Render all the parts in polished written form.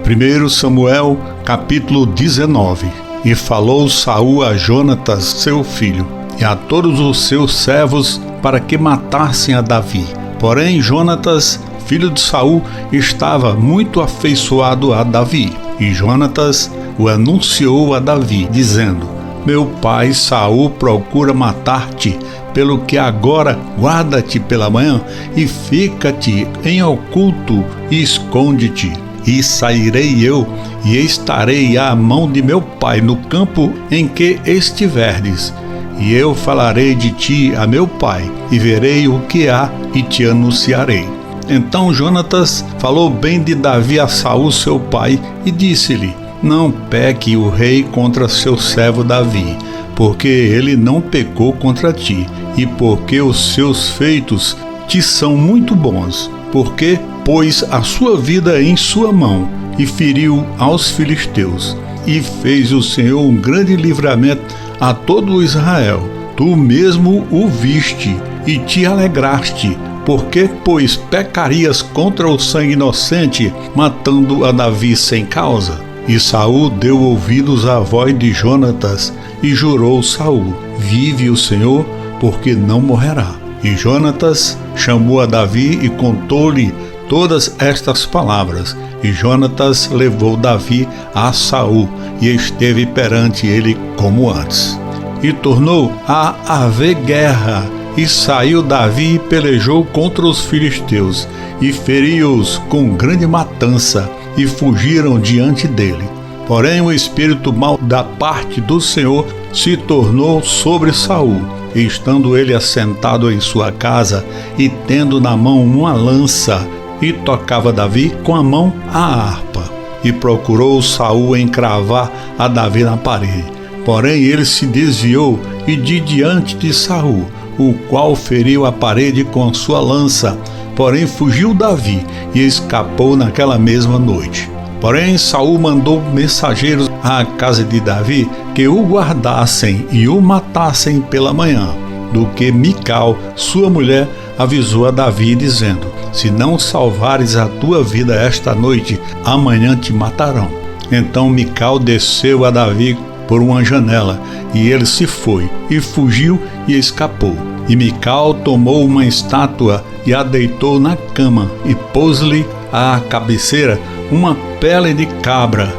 1 Samuel, capítulo 19. E falou Saul a Jonatas, seu filho, e a todos os seus servos, para que matassem a Davi. Porém, Jonatas, filho de Saul, estava muito afeiçoado a Davi. E Jonatas o anunciou a Davi, dizendo: Meu pai Saul procura matar-te, pelo que agora guarda-te pela manhã e fica-te em oculto e esconde-te. E sairei eu e estarei à mão de meu pai no campo em que estiverdes. E eu falarei de ti a meu pai, e verei o que há e te anunciarei. Então Jonatas falou bem de Davi a Saul seu pai e disse-lhe: Não peque o rei contra seu servo Davi, porque ele não pecou contra ti, e porque os seus feitos te são muito bons, porque pôs a sua vida em sua mão e feriu aos filisteus. E fez o Senhor um grande livramento a todo Israel. Tu mesmo o viste e te alegraste, porque, pois, pecarias contra o sangue inocente, matando a Davi sem causa? E Saul deu ouvidos à voz de Jonatas, e jurou Saul: Vive o Senhor, porque não morrerá. E Jonatas chamou a Davi e contou-lhe todas estas palavras. E Jonatas levou Davi a Saul, e esteve perante ele como antes. E tornou a haver guerra, e saiu Davi e pelejou contra os filisteus, e feriu-os com grande matança, e fugiram diante dele. Porém o espírito mau da parte do Senhor se tornou sobre Saul, e estando ele assentado em sua casa, e tendo na mão uma lança, e tocava Davi com a mão a harpa. E procurou Saul encravar a Davi na parede. Porém ele se desviou e de diante de Saul, o qual feriu a parede com sua lança. Porém fugiu Davi e escapou naquela mesma noite. Porém Saul mandou mensageiros à casa de Davi que o guardassem e o matassem pela manhã. Do que Mical, sua mulher, avisou a Davi, dizendo: Se não salvares a tua vida esta noite, amanhã te matarão. Então Mical desceu a Davi por uma janela, e ele se foi, e fugiu e escapou. E Mical tomou uma estátua e a deitou na cama, e pôs-lhe à cabeceira uma pele de cabra,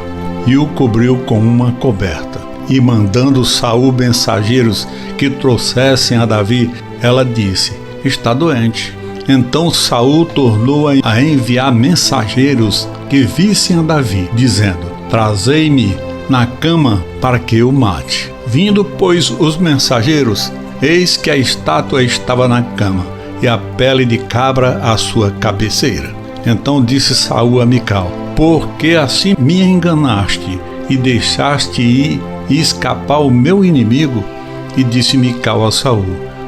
e o cobriu com uma coberta. E mandando Saul mensageiros que trouxessem a Davi, ela disse: Está doente. Então Saul tornou a enviar mensageiros que vissem a Davi, dizendo: Trazei-me na cama para que eu mate. Vindo, pois, os mensageiros, eis que a estátua estava na cama, e a pele de cabra à sua cabeceira. Então disse Saul a Mical: Por que assim me enganaste, e deixaste ir e escapar o meu inimigo? E disse Mical a Saul: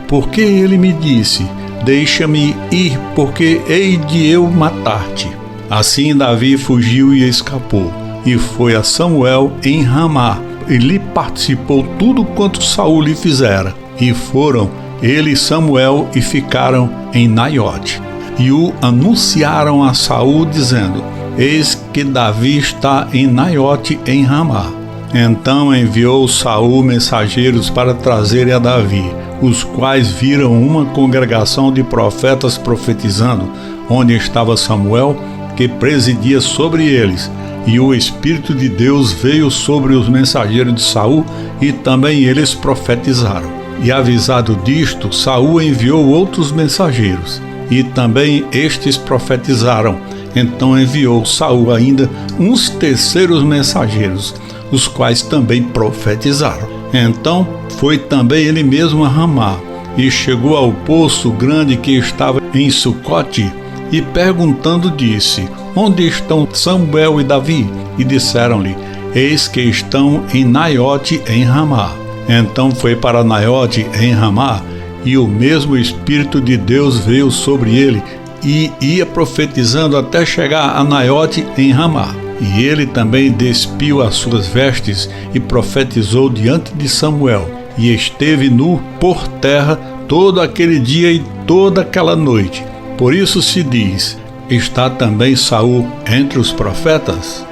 Porque ele me disse: Deixa-me ir, porque hei de eu matar-te. Assim Davi fugiu e escapou, e foi a Samuel em Ramá, e lhe participou tudo quanto Saul lhe fizera. E foram ele e Samuel e ficaram em Naiote. E o anunciaram a Saul, dizendo: Eis que Davi está em Naiote em Ramá. Então enviou Saul mensageiros para trazerem a Davi, os quais viram uma congregação de profetas profetizando, onde estava Samuel, que presidia sobre eles. E o Espírito de Deus veio sobre os mensageiros de Saul, e também eles profetizaram. E avisado disto, Saul enviou outros mensageiros, e também estes profetizaram. Então enviou Saul ainda uns terceiros mensageiros, os quais também profetizaram. Então foi também ele mesmo a Ramá, e chegou ao poço grande que estava em Sucote, e perguntando disse: Onde estão Samuel e Davi? E disseram-lhe: Eis que estão em Naiote em Ramá. Então foi para Naiote em Ramá, e o mesmo Espírito de Deus veio sobre ele, e ia profetizando até chegar a Naiote em Ramá. E ele também despiu as suas vestes e profetizou diante de Samuel, e esteve nu por terra todo aquele dia e toda aquela noite. Por isso se diz: Está também Saul entre os profetas?